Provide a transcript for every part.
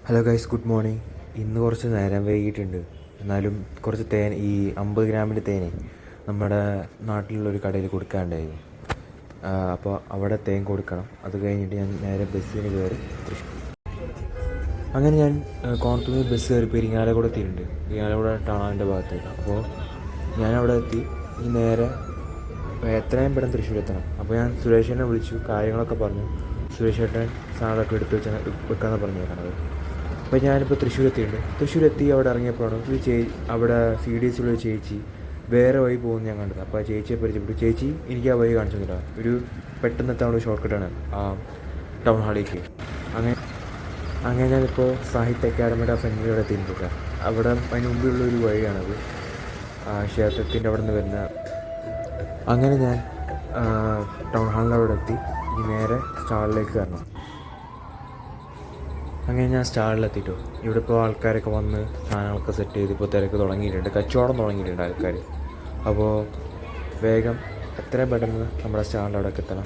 Hello guys, good morning. ഇന്ന് കുറച്ച് നേരം വൈകിട്ടുണ്ട്. എന്നാലും കുറച്ച് തേൻ, ഈ 50 ഗ്രാമിൻ്റെ തേനെ നമ്മുടെ നാട്ടിലുള്ളൊരു കടയിൽ കൊടുക്കാനുണ്ടായിരുന്നു. അപ്പോൾ അവിടെ തേൻ കൊടുക്കണം. അത് കഴിഞ്ഞിട്ട് ഞാൻ നേരെ ബസ്സിന് കയറി തൃശ്ശൂർ. അങ്ങനെ ഞാൻ കോണത്തൂർ ബസ് കയറി പെരിങ്ങാലക്കുട എത്തിയിട്ടുണ്ട്. പെരിങ്ങാലക്കുട ടണലിൻ്റെ ഭാഗത്തേക്ക്. അപ്പോൾ ഞാനവിടെ എത്തി. ഈ നേരെ എത്രയും പെട്ടെന്ന് തൃശ്ശൂർ എത്തണം. അപ്പോൾ ഞാൻ സുരേഷനെ വിളിച്ചു, കാര്യങ്ങളൊക്കെ പറഞ്ഞു. സുരേഷ് ഏട്ടൻ സാധനമൊക്കെ എടുത്ത് വെക്കാമെന്ന് പറഞ്ഞേക്കണത്. അപ്പോൾ ഞാനിപ്പോൾ തൃശ്ശൂർ എത്തിയിട്ടുണ്ട്. തൃശ്ശൂരെത്തി അവിടെ ഇറങ്ങിയപ്പോഴാണ് അവിടെ CDS-ലുള്ള ചേച്ചി വേറെ വഴി പോകുന്നത് ഞാൻ കണ്ടത്. അപ്പോൾ ആ ചേച്ചിയെ പരിചയപ്പെട്ടു. ചേച്ചി എനിക്ക് ആ വഴി കാണിച്ചു തന്നില്ല. ഒരു പെട്ടെന്ന് എത്താനുള്ള ഷോർട്ട് കട്ടാണ് ആ ടൗൺ ഹാളിലേക്ക്. അങ്ങനെ ഞാനിപ്പോൾ സാഹിത്യ അക്കാദമിയുടെ ഫ്രണ്ടിലൂടെ എത്തിയിട്ടുണ്ട്. അവിടെ അതിന് മുമ്പിലുള്ളൊരു വഴിയാണത്, ക്ഷേത്രത്തിൻ്റെ അവിടെ നിന്ന് വരുന്ന. അങ്ങനെ ഞാൻ ടൗൺ ഹാളിൻ്റെ അവിടെ എത്തി. ഇനി നേരെ സ്റ്റാളിലേക്ക് കയറണം. അങ്ങനെ ഞാൻ സ്റ്റാളിലെത്തിയിട്ടു. ഇവിടെ ഇപ്പോൾ ആൾക്കാരൊക്കെ വന്ന് സാധനങ്ങളൊക്കെ സെറ്റ് ചെയ്ത് ഇപ്പോൾ തിരക്ക് തുടങ്ങിയിട്ടുണ്ട്, കച്ചവടം തുടങ്ങിയിട്ടുണ്ട് ആൾക്കാർ. അപ്പോൾ വേഗം എത്രയും പെട്ടെന്ന് നമ്മുടെ സ്റ്റാളിൻ്റെ അവിടേക്ക് എത്തണം.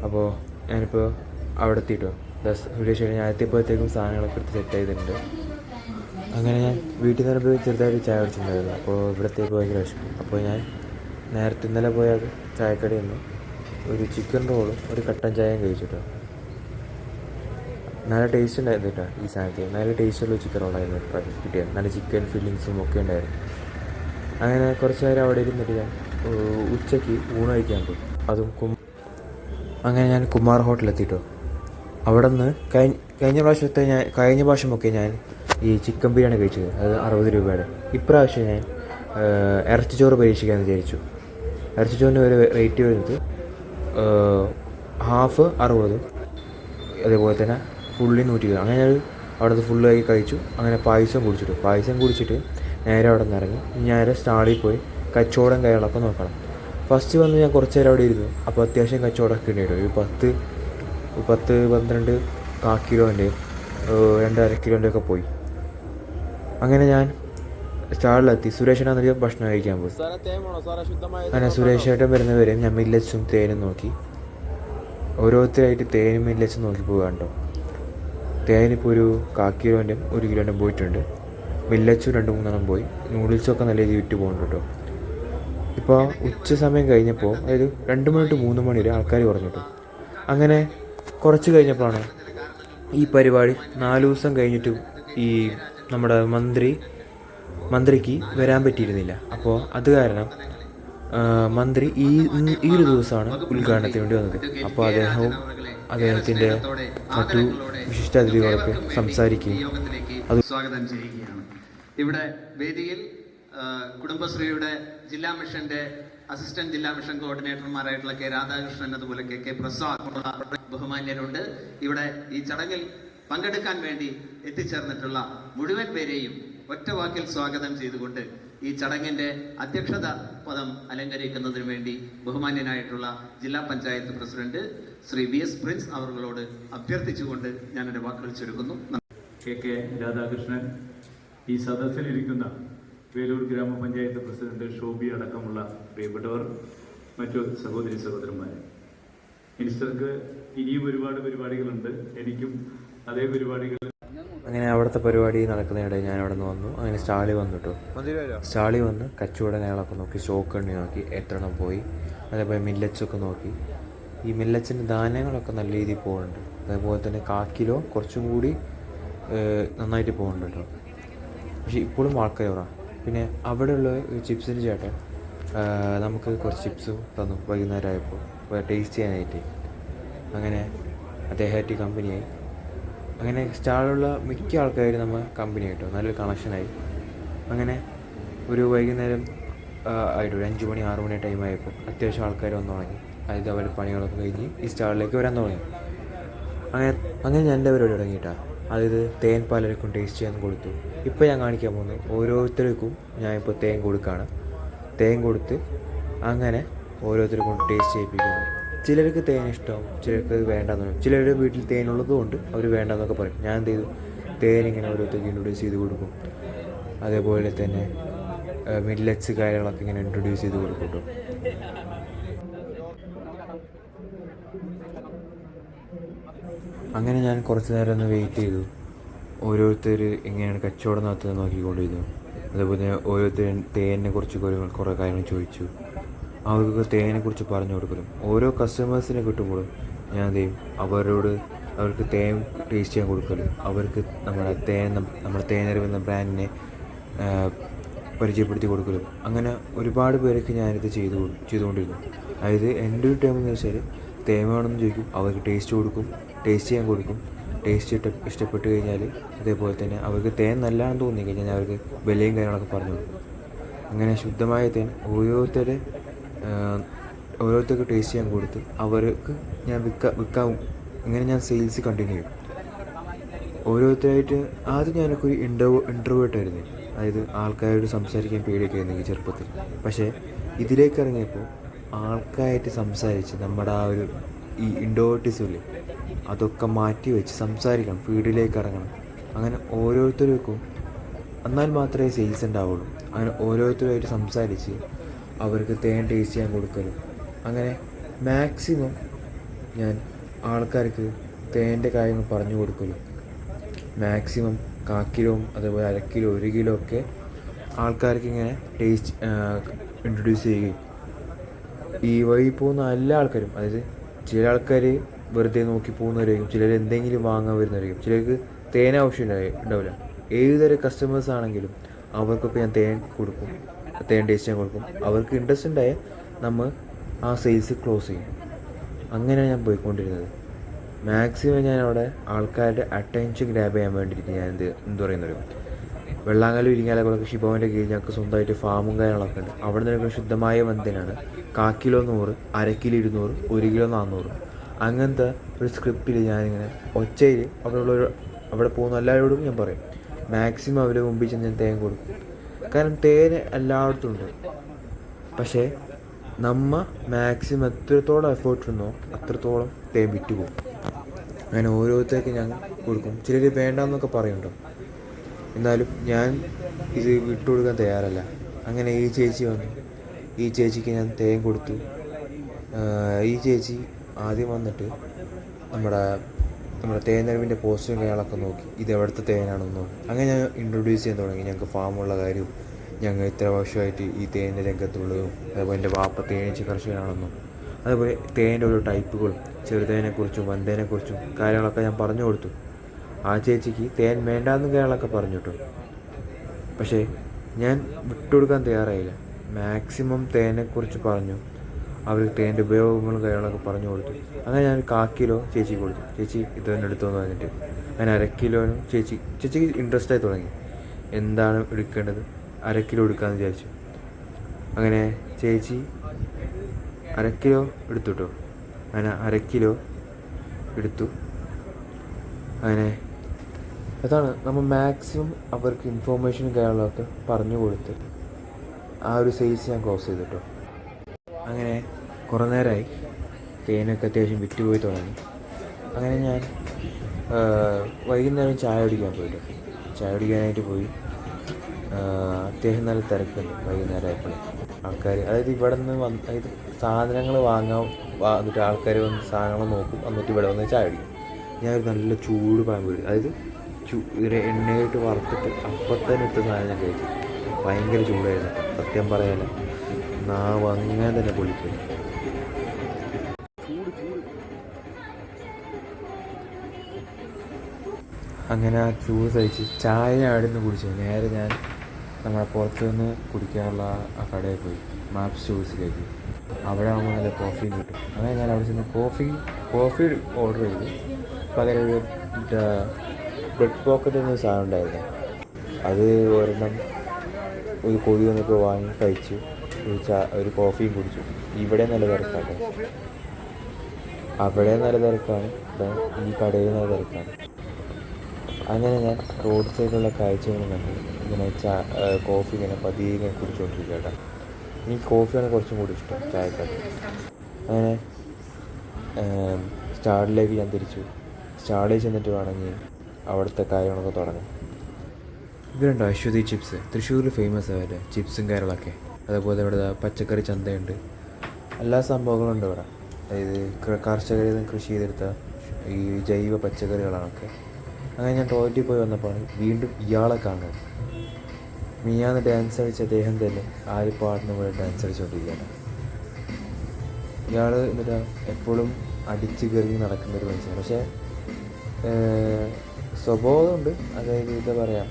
അപ്പോൾ ഞാനിപ്പോൾ അവിടെ എത്തിയിട്ടോ. സുരേഷ് ഞാൻ എത്തിയപ്പോഴത്തേക്കും സാധനങ്ങളൊക്കെ എടുത്ത് സെറ്റ് ചെയ്തിട്ടുണ്ട്. അങ്ങനെ ഞാൻ വീട്ടിൽ നിന്ന് പോയി ചെറുതായിട്ട് ചായ കുടിച്ചിട്ടുണ്ടായിരുന്നു. അപ്പോൾ ഇവിടത്തേക്ക് ഭയങ്കര വിഷമം. അപ്പോൾ ഞാൻ നേരത്തെ ഇന്നലെ പോയ ചായക്കടയിൽ നിന്ന് ഒരു ചിക്കൻ റോളും ഒരു കട്ടൻ ചായയും കഴിച്ചിട്ടോ. നല്ല ടേസ്റ്റ് ഉണ്ടായിരുന്നു കേട്ടോ. ഈ സാധനത്തിൽ നല്ല ടേസ്റ്റുള്ള ചിക്കൻ റോളായിരുന്നു കിട്ടിയത്. നല്ല ചിക്കൻ ഫില്ലിങ്സും ഒക്കെ ഉണ്ടായിരുന്നു. അങ്ങനെ കുറച്ച് നേരം അവിടെ ഇരുന്നിട്ട് ഞാൻ ഉച്ചയ്ക്ക് ഊണ് കഴിക്കാൻ പോയി. അതും അങ്ങനെ ഞാൻ കുമാർ ഹോട്ടലെത്തിയിട്ടോ. അവിടെ നിന്ന് കഴിഞ്ഞ പ്രാവശ്യമൊക്കെ ഞാൻ ഈ ചിക്കൻ ബിരിയാണി കഴിച്ചത്, അത് 60 രൂപയുടെ. ഇപ്രാവശ്യം ഞാൻ ഇറച്ചിച്ചോറ് പരീക്ഷിക്കാമെന്ന് വിചാരിച്ചു. ഇറച്ചിച്ചോറിന് ഒരു റേറ്റ് വരുന്നത് ഹാഫ് 60, അതേപോലെ തന്നെ ഫുള്ളി 120. അങ്ങനെ ഞാൻ അവിടെ നിന്ന് ഫുള്ളായി കഴിച്ചു. അങ്ങനെ പായസം കുടിച്ചിട്ട് നേരെ അവിടെ നിന്ന് ഇറങ്ങി നേരെ സ്റ്റാളിൽ പോയി കച്ചവടം കാര്യങ്ങളൊക്കെ നോക്കണം. ഫസ്റ്റ് വന്ന് ഞാൻ കുറച്ച് നേരം അവിടെ ഇരുന്നു. അപ്പോൾ അത്യാവശ്യം കച്ചവടമൊക്കെ ഉണ്ടായിട്ട് ഒരു 10-12 കിലോൻ്റെയും 2.5 കിലോൻ്റെ ഒക്കെ പോയി. അങ്ങനെ ഞാൻ സ്റ്റാളിലെത്തി. സുരേഷനാണെന്നൊരു ഭക്ഷണം കഴിക്കാൻ പോയി. അങ്ങനെ സുരേഷേട്ടൻ വരുന്നവരെയും ഞാൻ മില്ലറ്റ്സും തേനും നോക്കി. ഓരോരുത്തരായിട്ട് തേനും മില്ലറ്റ്സും നോക്കി പോകാണ്ടോ. തേനിപ്പോൾ ഒരു 1/4 കിലോൻ്റെയും 1 കിലോൻ്റെയും പോയിട്ടുണ്ട്. മില്ലറ്റ്സും 2-3 പോയി. നൂഡിൽസൊക്കെ നല്ല രീതിയിൽ വിറ്റ് പോകുന്നുണ്ട് കേട്ടോ. ഇപ്പോൾ ഉച്ച സമയം കഴിഞ്ഞപ്പോൾ, അതായത് 2 മണി to 3 മണി വരെ ആൾക്കാർ കുറഞ്ഞിട്ടു. അങ്ങനെ കുറച്ച് കഴിഞ്ഞപ്പോഴാണ് ഈ പരിപാടി 4 ദിവസം കഴിഞ്ഞിട്ടും ഈ നമ്മുടെ മന്ത്രിക്ക് വരാൻ പറ്റിയിരുന്നില്ല. അപ്പോൾ അത് കാരണം മന്ത്രി ഈ ഒരു ദിവസമാണ് ഉദ്ഘാടനത്തിന് വേണ്ടി വന്നത്. അപ്പോൾ അദ്ദേഹത്തിൻ്റെ മറ്റു വിശിഷ്ടാതിഥികളൊക്കെ സംസാരിക്കുകയും അത് സ്വാഗതം ചെയ്യുകയാണ്. ഇവിടെ വേദിയിൽ കുടുംബശ്രീയുടെ ജില്ലാ മിഷന്റെ അസിസ്റ്റന്റ് ജില്ലാ മിഷൻ കോർഡിനേറ്റർമാരായിട്ടുള്ള K. രാധാകൃഷ്ണൻ, അതുപോലെ K. പ്രസാദ് ബഹുമാന്യരുണ്ട്. ഇവിടെ ഈ ചടങ്ങിൽ പങ്കെടുക്കാൻ വേണ്ടി എത്തിച്ചേർന്നിട്ടുള്ള മുഴുവൻ പേരെയും ഒറ്റ വാക്കിൽ സ്വാഗതം ചെയ്തുകൊണ്ട് ഈ ചടങ്ങിന്റെ അധ്യക്ഷത പദം അലങ്കരിക്കുന്നതിന് വേണ്ടി ബഹുമാന്യനായിട്ടുള്ള ജില്ലാ panchayat president Shri VS Prince അവர்களോട് അഭ്യർത്ഥിച്ചുകൊണ്ട് ഞാൻ എൻ്റെ വാക്കുകൾ ചുരുക്കുന്നു. K. രാധാകൃഷ്ണൻ, ഈ സദസ്സിലിരിക്കുന്ന വേലൂർ ഗ്രാമപഞ്ചായത്ത് പ്രസിഡന്റ് ഷോബി അടക്കമുള്ള പ്രിയപ്പെട്ടവർ, മറ്റു സഹോദരന്മാരെ, മിനിസ്റ്റർക്ക് ഇനിയും ഒരുപാട് പരിപാടികളുണ്ട്. എനിക്കും അതേ പരിപാടികൾ. അങ്ങനെ അവിടുത്തെ പരിപാടി നടക്കുന്നതിനിടെ ഞാൻ അവിടെ നിന്ന് വന്നു. അങ്ങനെ സ്റ്റാളിൽ വന്നിട്ടു. സ്റ്റാളിൽ വന്ന് കച്ചവട കാര്യങ്ങളൊക്കെ നോക്കി, സ്റ്റോക്ക് എണ്ണി നോക്കി, എത്ര എണ്ണം പോയി. അതേപോലെ മില്ലറ്റ്സൊക്കെ നോക്കി. ഈ മില്ലറ്റ്സിൻ്റെ ധാന്യങ്ങളൊക്കെ നല്ല രീതിയിൽ പോകുന്നുണ്ട്. അതേപോലെ തന്നെ 1/4 കിലോ കുറച്ചും കൂടി നന്നായിട്ട് പോകുന്നുണ്ട് കേട്ടോ. പക്ഷേ ഇപ്പോഴും ആൾക്കാർ കുറവാണ്. പിന്നെ അവിടെയുള്ള ചിപ്സിൻ്റെ ചേട്ടൻ നമുക്ക് കുറച്ച് ചിപ്സും തന്നു വൈകുന്നേരം ആയപ്പോൾ ടേസ്റ്റ് ചെയ്യാനായിട്ട്. അങ്ങനെ അദ്ദേഹമായിട്ട് കമ്പനിയായി. അങ്ങനെ സ്റ്റാളിലുള്ള മിക്ക ആൾക്കാരും നമ്മൾ കമ്പനി ആയിട്ടോ, നല്ലൊരു കണക്ഷനായി. അങ്ങനെ ഒരു വൈകുന്നേരം ആയിട്ട് ഒരു 5 മണി 6 മണി ടൈം ആയപ്പോൾ അത്യാവശ്യം ആൾക്കാർ വന്നു തുടങ്ങി. അതായത് അവരുടെ പണികളൊക്കെ കഴിഞ്ഞ് ഈ സ്റ്റാളിലേക്ക് വരാൻ തുടങ്ങി. അങ്ങനെ ഞാൻ എൻ്റെ പരിപാടി തുടങ്ങിയിട്ടാണ്. അതായത് തേൻ പലർക്കും ടേസ്റ്റ് ചെയ്യാൻ കൊടുത്തു. ഇപ്പോൾ ഞാൻ കാണിക്കാൻ പോകുന്നത് ഓരോരുത്തർക്കും ഞാനിപ്പോൾ തേൻ കൊടുക്കുകയാണ്. തേൻ കൊടുത്ത് അങ്ങനെ ഓരോരുത്തർക്കും ടേസ്റ്റ് ചെയ്യിപ്പിക്കുന്നു. ചിലർക്ക് തേൻ ഇഷ്ടമാവും, ചിലർക്ക് വേണ്ടെന്ന് പറയും. ചിലരുടെ വീട്ടിൽ തേനുള്ളത് കൊണ്ട് അവർ വേണ്ടെന്നൊക്കെ പറയും. ഞാൻ എന്ത് ചെയ്തു, തേൻ ഇങ്ങനെ ഓരോരുത്തർക്ക് ഇൻട്രൊഡ്യൂസ് ചെയ്ത് കൊടുക്കും. അതേപോലെ തന്നെ മില്ലറ്റ്സ് കാര്യങ്ങളൊക്കെ ഇങ്ങനെ ഇൻട്രൊഡ്യൂസ് ചെയ്ത് കൊടുക്കും. അങ്ങനെ ഞാൻ കുറച്ച് നേരം ഒന്ന് വെയിറ്റ് ചെയ്തു. ഓരോരുത്തർ എങ്ങനെയാണ് കച്ചവടം നടത്തുന്നത് നോക്കിക്കൊണ്ടിരുന്നു. അതുപോലെ ഓരോരുത്തരും തേനിനെ കുറിച്ച് കുറേ കാര്യങ്ങൾ ചോദിച്ചു. അവർക്കൊക്കെ തേനിനെക്കുറിച്ച് പറഞ്ഞു കൊടുക്കലും ഓരോ കസ്റ്റമേഴ്സിനെ കിട്ടുമ്പോഴും ഞാൻ എന്ത് ചെയ്യും, അവർക്ക് തേൻ ടേസ്റ്റ് ചെയ്യാൻ കൊടുക്കലും അവർക്ക് നമ്മുടെ തേനറിവ് എന്ന ബ്രാൻഡിനെ പരിചയപ്പെടുത്തി കൊടുക്കലും അങ്ങനെ ഒരുപാട് പേർക്ക് ഞാനിത് ചെയ്തുകൊണ്ടിരുന്നു. അതായത് എൻ്റെ ഒരു ടൈം എന്ന് വെച്ചാൽ തേൻ വേണമെന്ന് ചോദിക്കും, അവർക്ക് ടേസ്റ്റ് കൊടുക്കും, ടേസ്റ്റ് ചെയ്യാൻ കൊടുക്കും. ടേസ്റ്റ് ഇഷ്ടപ്പെട്ട് കഴിഞ്ഞാൽ അതേപോലെ തന്നെ അവർക്ക് തേൻ നല്ലതാണെന്ന് തോന്നി കഴിഞ്ഞാൽ ഞാൻ അവർക്ക് വിലയും കാര്യങ്ങളൊക്കെ പറഞ്ഞു കൊടുക്കും. അങ്ങനെ ശുദ്ധമായ തേൻ ഓരോരുത്തർക്ക് ടേസ്റ്റ് ചെയ്യാൻ കൊടുത്ത് അവർക്ക് ഞാൻ വിൽക്കാവും. അങ്ങനെ ഞാൻ സെയിൽസ് കണ്ടിന്യൂ ചെയ്യും. ഓരോരുത്തരായിട്ട് ആദ്യം ഞാനൊക്കെ ഒരു ഇൻട്രോവേർട്ടായിരുന്നു. അതായത് ആൾക്കാരോട് സംസാരിക്കാൻ പേടിയൊക്കെ ആയിരുന്നു എനിക്ക് ചെറുപ്പത്തിൽ. പക്ഷേ ഇതിലേക്ക് ഇറങ്ങിയപ്പോൾ ആൾക്കാരായിട്ട് സംസാരിച്ച് നമ്മുടെ ആ ഒരു ഈ ഇൻട്രോവേർട്ടിസമില്ലേ അതൊക്കെ മാറ്റി വെച്ച് സംസാരിക്കണം, ഫീൽഡിലേക്ക് ഇറങ്ങണം. അങ്ങനെ ഓരോരുത്തർക്കും എന്നാൽ മാത്രമേ സെയിൽസ് ഉണ്ടാവുള്ളൂ. അങ്ങനെ ഓരോരുത്തരുമായിട്ട് സംസാരിച്ച് അവർക്ക് തേൻ ടേസ്റ്റ് ചെയ്യാൻ കൊടുക്കലും അങ്ങനെ മാക്സിമം ഞാൻ ആൾക്കാർക്ക് തേൻ്റെ കാര്യങ്ങൾ പറഞ്ഞു കൊടുക്കലും മാക്സിമം 1/4 കിലോ അതുപോലെ 1/2 കിലോ 1 കിലോ ഒക്കെ ആൾക്കാർക്ക് ഇങ്ങനെ ടേസ്റ്റ് ഇൻട്രൊഡ്യൂസ് ചെയ്യുകയും ഈ വഴി പോകുന്ന എല്ലാ ആൾക്കാരും, അതായത് ചില ആൾക്കാർ വെറുതെ നോക്കി പോകുന്നവരായിരിക്കും, ചിലർ എന്തെങ്കിലും വാങ്ങാൻ വരുന്നവരായിരിക്കും, ചിലർക്ക് തേൻ ആവശ്യം ഉണ്ടാവില്ല. ഏതുതരം കസ്റ്റമേഴ്സ് ആണെങ്കിലും അവർക്കൊക്കെ ഞാൻ തേൻ കൊടുക്കും, തേൻ ടേസ്റ്റ് ചെയ്യാൻ കൊടുക്കും. അവർക്ക് ഇൻട്രസ്റ്റ് ഉണ്ടായാൽ നമ്മൾ ആ സെയിൽസ് ക്ലോസ് ചെയ്യും. അങ്ങനെയാണ് ഞാൻ പോയിക്കൊണ്ടിരുന്നത്. മാക്സിമം ഞാൻ അവിടെ ആൾക്കാരുടെ അറ്റൻഷൻ ഗ്രാബ് ചെയ്യാൻ വേണ്ടിയിട്ട് ഞാൻ എന്ത് പറയുന്നത്, വെള്ളാങ്കല്ലും ഇരിങ്ങാലക്കുളമൊക്കെ ഷിബോവിൻ്റെ കീഴിൽ ഞങ്ങൾക്ക് സ്വന്തമായിട്ട് ഫാമും കാര്യങ്ങളൊക്കെ ഉണ്ട്. അവിടെ നിന്ന് ശുദ്ധമായ മന്തിനാണ് 1/4 കിലോ 100, 1/2 കിലോ 200, 1 കിലോ 400 അങ്ങനത്തെ ഒരു സ്ക്രിപ്റ്റിൽ ഞാനിങ്ങനെ ഒച്ചയിൽ അവിടെ പോകുന്ന എല്ലാവരോടും ഞാൻ പറയും. മാക്സിമം അവരെ മുമ്പിൽ ചെന്ന് ഞാൻ തേൻ കൊടുക്കും. കാരണം തേൻ എല്ലായിടത്തും ഉണ്ട്. പക്ഷേ മാക്സിമം എത്രത്തോളം എഫേർട്ട് ഉണ്ടോ അത്രത്തോളം തേൻ വിറ്റ് പോകും. അങ്ങനെ ഓരോരുത്തർക്ക് ഞാൻ കൊടുക്കും. ചിലർ വേണ്ടാന്നൊക്കെ പറയുന്നുണ്ടോ, എന്നാലും ഞാൻ ഇത് വിട്ടുകൊടുക്കാൻ തയ്യാറല്ല. അങ്ങനെ ഈ ചേച്ചി വന്നു, ഈ ചേച്ചിക്ക് ഞാൻ തേൻ കൊടുത്തു. ഈ ചേച്ചി ആദ്യം വന്നിട്ട് നമ്മുടെ തേനറിവിൻ്റെ പോസ്റ്റും കാര്യങ്ങളൊക്കെ നോക്കി ഇത് എവിടുത്തെ തേനാണെന്ന് നോക്കി. അങ്ങനെ ഞാൻ ഇൻട്രൊഡ്യൂസ് ചെയ്യാൻ തുടങ്ങി ഞങ്ങൾക്ക് ഫാമുള്ള കാര്യവും ഞങ്ങൾ ഇത്ര വർഷമായിട്ട് ഈ തേനിൻ്റെ രംഗത്തുള്ളതും അതുപോലെ എൻ്റെ വാപ്പ തേനീച്ച കർഷകനാണെന്നും അതുപോലെ തേൻ്റെ ഓരോ ടൈപ്പുകളും ചെറുതേനെക്കുറിച്ചും വൻതേനെക്കുറിച്ചും കാര്യങ്ങളൊക്കെ ഞാൻ പറഞ്ഞു കൊടുത്തു. ആ ചേച്ചിക്ക് തേൻ വേണ്ടാന്ന് കാര്യങ്ങളൊക്കെ പറഞ്ഞു കേട്ടോ. പക്ഷേ ഞാൻ വിട്ടുകൊടുക്കാൻ തയ്യാറായില്ല. മാക്സിമം തേനെക്കുറിച്ച് പറഞ്ഞു, അവർക്ക് തേൻ്റെ ഉപയോഗങ്ങളും കാര്യങ്ങളൊക്കെ പറഞ്ഞു കൊടുത്തു. അങ്ങനെ ഞാൻ 1/4 കിലോ ചേച്ചിക്ക് കൊടുത്തു. ചേച്ചി ഇത് തന്നെ എടുത്തോന്ന് പറഞ്ഞിട്ട് ഞാൻ 1/2 കിലോനും ചേച്ചിക്ക് ഇൻട്രസ്റ്റായി തുടങ്ങി. എന്താണ് എടുക്കേണ്ടത്, 1/2 കിലോ എടുക്കാമെന്ന് വിചാരിച്ചു. അങ്ങനെ ചേച്ചി 1/2 കിലോ എടുത്തു കേട്ടോ. അങ്ങനെ 1/2 കിലോ എടുത്തു. അങ്ങനെ അതാണ് നമ്മൾ മാക്സിമം അവർക്ക് ഇൻഫോർമേഷനും കാര്യങ്ങളൊക്കെ പറഞ്ഞു കൊടുത്ത് ആ ഒരു സെയിൽസ് ഞാൻ ക്ലോസ് ചെയ്തു കേട്ടോ. അങ്ങനെ കുറേ നേരമായി തേനൊക്കെ അത്യാവശ്യം വിറ്റുപോയി തുടങ്ങി. അങ്ങനെ ഞാൻ വൈകുന്നേരം ചായ കുടിക്കാൻ പോയിട്ടോ. ചായ കുടിക്കാനായിട്ട് പോയി. അത്യാവശ്യം നല്ല തിരക്കുണ്ട് വൈകുന്നേരമായപ്പോൾ. ആൾക്കാർ അതായത് ഇവിടെ നിന്ന് അതായത് സാധനങ്ങൾ വന്നിട്ട് ആൾക്കാർ വന്ന് സാധനങ്ങൾ നോക്കും, എന്നിട്ട് ഇവിടെ വന്ന് ചായ കുടിക്കും. ഞാനൊരു നല്ല ചൂട് പഴംപൊരി, അതായത് എണ്ണയിട്ട് വറുത്തിട്ട് അപ്പം തന്നെ ഇട്ട സാധനം ഞാൻ കഴിച്ചു. ഭയങ്കര ചൂടായിരുന്നു, സത്യം പറയാല്ല. നാവ് അങ്ങനെ തന്നെ പൊളിപ്പോയി. അങ്ങനെ ആ ചൂട് സഹിച്ച് ചായ അവിടെ നിന്ന് കുടിച്ചു. നേരെ ഞാൻ നമ്മളെ പുറത്തു നിന്ന് കുടിക്കാനുള്ള ആ കടയിൽ പോയി, മാപ്സ് ജ്യൂസിലേക്ക്. അവിടെ ആകുമ്പോൾ നല്ല കോഫിയും കിട്ടും. അങ്ങനെ ഞാൻ അവിടെ ചെന്ന് കോഫി ഓർഡർ ചെയ്തു. പകരം ഒരു ബ്രെഡ് പോക്കറ്റ് എന്നൊരു സാധനം ഉണ്ടായിരുന്നു. അത് ഒരെണ്ണം ഒരു കൊതി വന്നപ്പോൾ വാങ്ങി കഴിച്ചു. ഒരു കോഫിയും കുടിച്ചു. ഇവിടെ നല്ല തിരക്കാട്ടോ, അവിടെ നല്ല തിരക്കാണ്, ഈ കടയിൽ നല്ല തിരക്കാണ്. അങ്ങനെ ഞാൻ റോഡ് സൈഡിലുള്ള കാഴ്ചകളും കണ്ടു ഇങ്ങനെ കോഫി ഇങ്ങനെ പതിയെ ഇങ്ങനെ കുടിച്ചുകൊണ്ടിരിക്കുക കേട്ടോ. എനിക്ക് കോഫിയാണ് കുറച്ചും കൂടി ഇഷ്ടം ചായക്കാട്ട്. അങ്ങനെ സ്റ്റാളിലേക്ക് ഞാൻ തിരിച്ചു. സ്റ്റാളിൽ ചെന്നിട്ട് വേണമെങ്കിൽ അവിടുത്തെ കാര്യങ്ങളൊക്കെ തുടങ്ങും. ഇവരുണ്ടോ അശ്വതി ചിപ്സ്, തൃശ്ശൂരിൽ ഫേമസ് ആവില്ലേ ചിപ്സും കാര്യങ്ങളൊക്കെ. അതേപോലെ ഇവിടെ പച്ചക്കറി ചന്തയുണ്ട്, എല്ലാ സംഭവങ്ങളും ഉണ്ട് ഇവിടെ. അതായത് കർഷകരിൽ നിന്ന് കൃഷി ചെയ്തെടുത്ത ഈ ജൈവ പച്ചക്കറികളാണൊക്കെ. അങ്ങനെ ഞാൻ ടോയ്ലറ്റിൽ പോയി വന്നപ്പോഴാണ് വീണ്ടും ഇയാളെ കാണുന്നത്. മിയാന്ന് ഡാൻസ് കളിച്ച അദ്ദേഹം തന്നെ ആര് പാടുന്ന പോലെ ഡാൻസ് കളിച്ചുകൊണ്ടിരിക്കുകയാണ്. ഇയാൾ എന്നിട്ട് എപ്പോഴും അടിച്ച് കയറി നടക്കുന്നൊരു മനുഷ്യനാണ്. പക്ഷേ സ്വഭാവമുണ്ട്, അതായത് എന്താ പറയുക,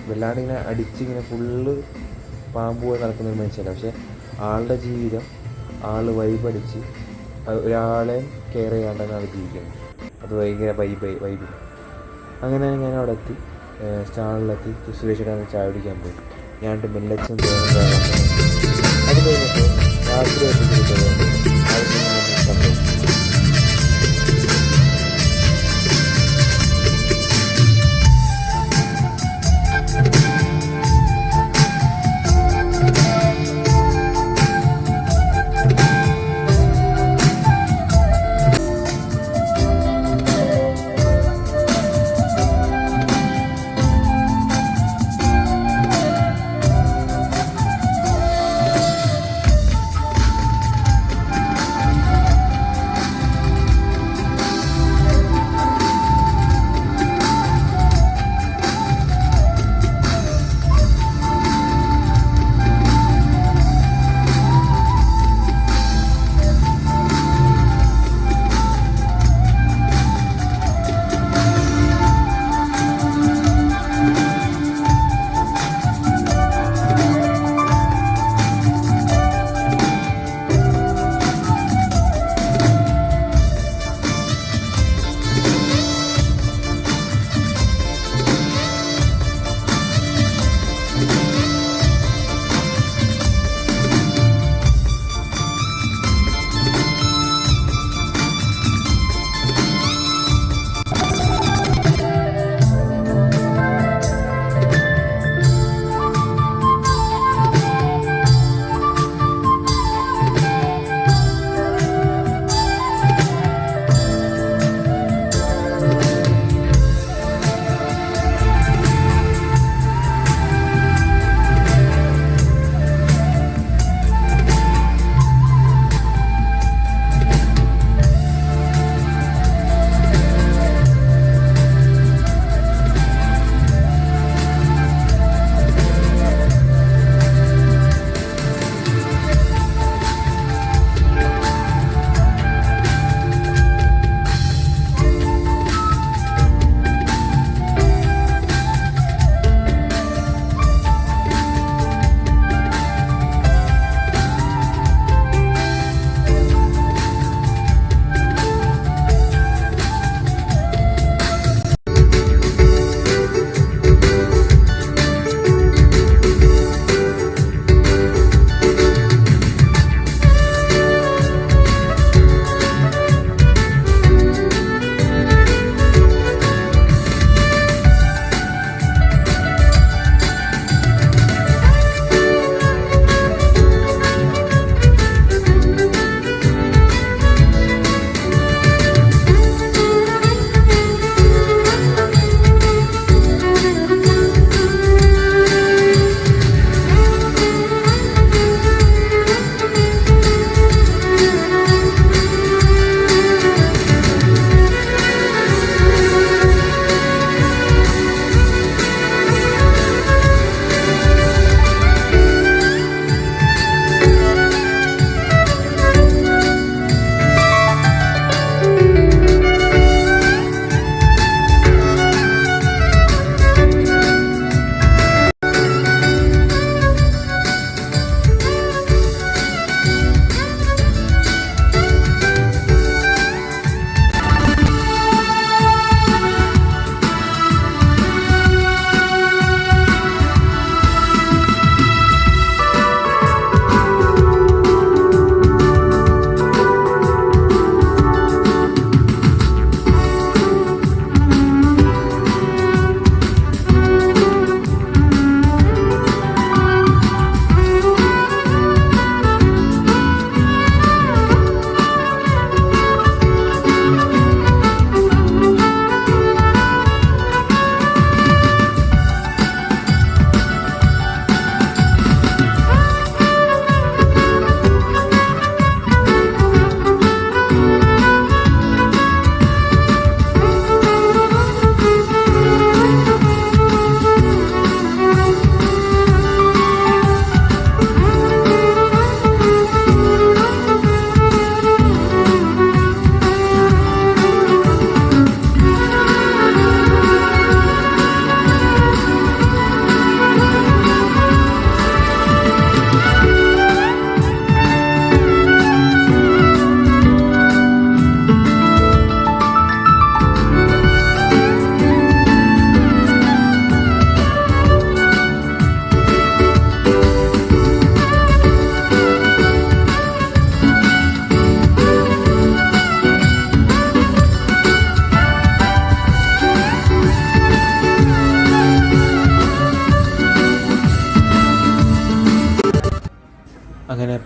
വല്ലാണ്ട് ഇങ്ങനെ അടിച്ചിങ്ങനെ ഫുള്ള് പാമ്പ് പോലെ നടക്കുന്നൊരു മനുഷ്യനല്ല. പക്ഷേ ആളുടെ ജീവിതം ആൾ വൈബടിച്ച് ഒരാളെയും കെയർ ചെയ്യാണ്ടാണ് ആൾ ജീവിക്കുന്നത്. അത് ഭയങ്കര വൈബ്. അങ്ങനെ ഞാൻ അവിടെ എത്തി, സ്റ്റാളിലെത്തി സുരേഷിടാൻ ചായ കുടിക്കാൻ പോയി. ഞാൻ മില്ലറ്റ്സും അത് കഴിഞ്ഞപ്പോൾ രാത്രി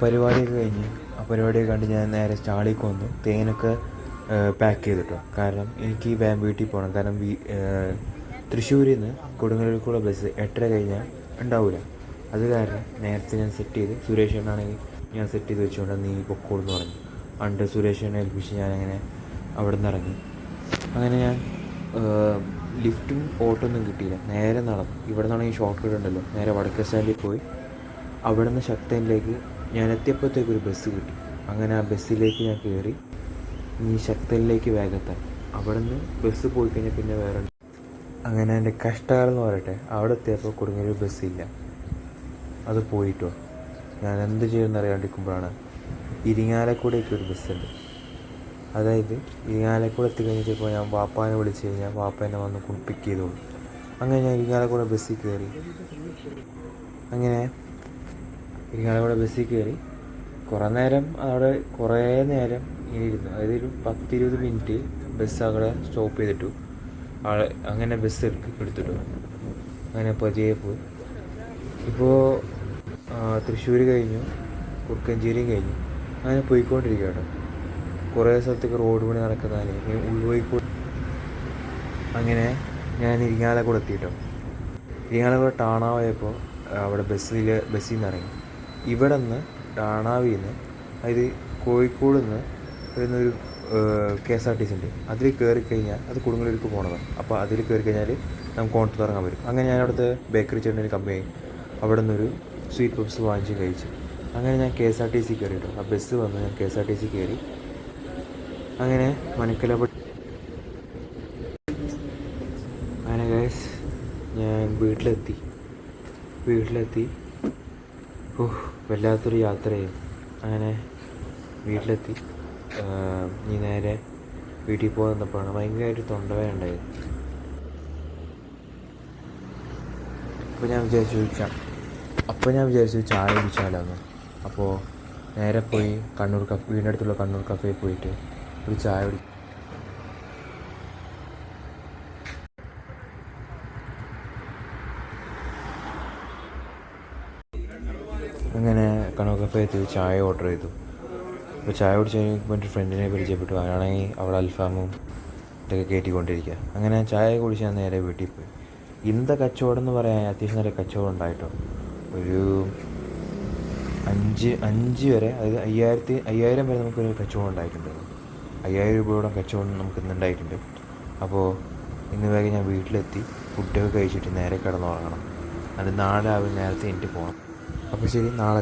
പരിപാടിയൊക്കെ കഴിഞ്ഞ് ആ പരിപാടിയൊക്കെ കണ്ട് ഞാൻ നേരെ സ്റ്റാളിലേക്ക് വന്നു. തേനൊക്കെ പാക്ക് ചെയ്തിട്ടോ. കാരണം എനിക്ക് വേഗം വീട്ടിൽ പോകണം. കാരണം തൃശ്ശൂരിൽ നിന്ന് കൊടുങ്ങല്ലൂർക്കുള്ള ബസ് 8:30 കഴിഞ്ഞാൽ ഉണ്ടാവില്ല. അത് കാരണം നേരത്തെ ഞാൻ സെറ്റ് ചെയ്ത് സുരേഷ് ഏട്ടനാണെങ്കിൽ ഞാൻ സെറ്റ് ചെയ്ത് വെച്ചുകൊണ്ട് നീ പൊക്കോളെന്ന് പറഞ്ഞു. അണ്ട് സുരേഷ് ഏട്ടനെ ഏൽപ്പിച്ച് ഞാനങ്ങനെ അവിടെ നിന്ന് ഇറങ്ങി. അങ്ങനെ ഞാൻ ലിഫ്റ്റും ഓട്ടോ ഒന്നും കിട്ടിയില്ല. നേരെ നടന്നു. ഇവിടെ നിന്നാണെങ്കിൽ ഷോർട്ട് കട്ട് ഉണ്ടല്ലോ, നേരെ വടക്കേ സ്റ്റാൻഡിൽ പോയി അവിടെ നിന്ന് ശക്തനിലേക്ക് ഞാൻ എത്തിയപ്പോഴത്തേക്കൊരു ബസ് കിട്ടി. അങ്ങനെ ആ ബസ്സിലേക്ക് ഞാൻ കയറി ഈ ശക്തനിലേക്ക് വേഗത്താൻ. അവിടെ നിന്ന് ബസ് പോയി കഴിഞ്ഞാൽ പിന്നെ വേറെ. അങ്ങനെ എൻ്റെ കഷ്ടകാലം എന്ന് പറയട്ടെ, അവിടെ എത്തിയപ്പോൾ കൊടുങ്ങല്ലൂർ ബസ്സില്ല. അത് പോയിട്ടോ. ഞാൻ എന്ത് ചെയ്യുമെന്ന് അറിയാണ്ടിരിക്കുമ്പോഴാണ് ഇരിങ്ങാലക്കുടയ്ക്ക് ഒരു ബസ്സുണ്ട്. അതായത് ഇരിങ്ങാലക്കുട എത്തിക്കഴിഞ്ഞപ്പോൾ ഞാൻ വാപ്പാനെ വിളിച്ച് കഴിഞ്ഞാൽ വാപ്പ എന്നെ വന്ന് പിക്ക് ചെയ്തോളൂ. അങ്ങനെ ഞാൻ ഇരിങ്ങാലക്കുട ബസ്സിൽ കയറി. അങ്ങനെ ഇരിങ്ങാലക്കുട ബസ്സിൽ കയറി കുറേ നേരം ഇങ്ങനെ ഇരുന്നു. അതായത് ഒരു 10-20 മിനിറ്റ് ബസ് അവിടെ സ്റ്റോപ്പ് ചെയ്തിട്ടു. അങ്ങനെ ബസ് എടുത്തിട്ടു. അങ്ങനെ പതിയെ പോയി. ഇപ്പോൾ തൃശ്ശൂർ കഴിഞ്ഞു, കുറുക്കഞ്ചേരിയും കഴിഞ്ഞു. അങ്ങനെ പോയിക്കൊണ്ടിരിക്കുകയാണ്. കുറേ സ്ഥലത്തേക്ക് റോഡ് പണി നടക്കുന്നതിന് ഇങ്ങനെ ഉൾവഴിക്കൂടെ. അങ്ങനെ ഞാൻ ഇരിങ്ങാലക്കുട എത്തിയിട്ടോ. ഇരിങ്ങാലക്കുട ടാണാവായപ്പോൾ അവിടെ ബസ്സിൽ നിന്ന് ഇറങ്ങി. ഇവിടെ നിന്ന് ടാണാവിൽ നിന്ന്, അതായത് കോഴിക്കോട് നിന്ന് വരുന്നൊരു KSRTC ഉണ്ട്. അതിൽ കയറി കഴിഞ്ഞാൽ അത് കൊടുങ്ങല്ലൂർക്ക് പോകണതാണ്. അപ്പോൾ അതിൽ കയറി കഴിഞ്ഞാൽ നമുക്ക് കോൺട്ട് ഇറങ്ങാൻ പറ്റും. അങ്ങനെ ഞാൻ അവിടുത്തെ ബേക്കറി ചേട്ടനൊരു കമ്പനി അവിടെ നിന്നൊരു സ്വീറ്റ് പപ്സ് വാങ്ങിച്ച് കഴിച്ചു. അങ്ങനെ ഞാൻ KSRTC കയറിയിട്ടോ. ആ ബസ് വന്ന് ഞാൻ KSRTC കയറി. അങ്ങനെ മനക്കല അങ്ങനെ ഗൈസ് ഞാൻ വീട്ടിലെത്തി. വല്ലാത്തൊരു യാത്രയായി. അങ്ങനെ വീട്ടിലെത്തി. നീ നേരെ വീട്ടിൽ പോകാൻ നിന്നപ്പോഴാണ് ഭയങ്കരമായിട്ട് തൊണ്ടവേദന ഉണ്ടായത്. അപ്പോൾ ഞാൻ വിചാരിച്ചു ചായ കുടിച്ചാലോന്ന്. അപ്പോൾ നേരെ പോയി വീടിൻ്റെ അടുത്തുള്ള കണ്ണൂർ കഫേയിൽ പോയിട്ട് ഒരു ചായ കുടി. അങ്ങനെ കണ്ണൂർ കഫേ എത്തി ചായ ഓർഡർ ചെയ്തു. അപ്പോൾ ചായ കുടിച്ച് കഴിഞ്ഞപ്പോൾ എൻ്റെ ഫ്രണ്ടിനെ പരിചയപ്പെട്ടു. അവനാണെങ്കിൽ അവിടെ അൽഫാമും ഇതൊക്കെ കയറ്റിക്കൊണ്ടിരിക്കുക. അങ്ങനെ ചായ കുടിച്ച് ഞാൻ നേരെ വീട്ടിൽ പോയി. ഇന്നത്തെ കച്ചവടം എന്ന് പറയാൻ അത്യാവശ്യം നല്ല കച്ചവടം ഉണ്ടായിട്ടോ. ഒരു 5 വരെ, അതായത് 5000 വരെ നമുക്കൊരു കച്ചവടം ഉണ്ടായിട്ടുണ്ട്. 5000 രൂപയോളം കച്ചവടം നമുക്ക് ഇന്നുണ്ടായിട്ടുണ്ട്. അപ്പോൾ ഇന്ന് വേഗം ഞാൻ വീട്ടിലെത്തി ഫുഡൊക്കെ കഴിച്ചിട്ട് നേരെ കിടന്നുറങ്ങണം. അത് നാളെ രാവിലെ നേരത്തെ എനിക്ക് പോകണം. അപ്പോൾ ശരി, നാളെ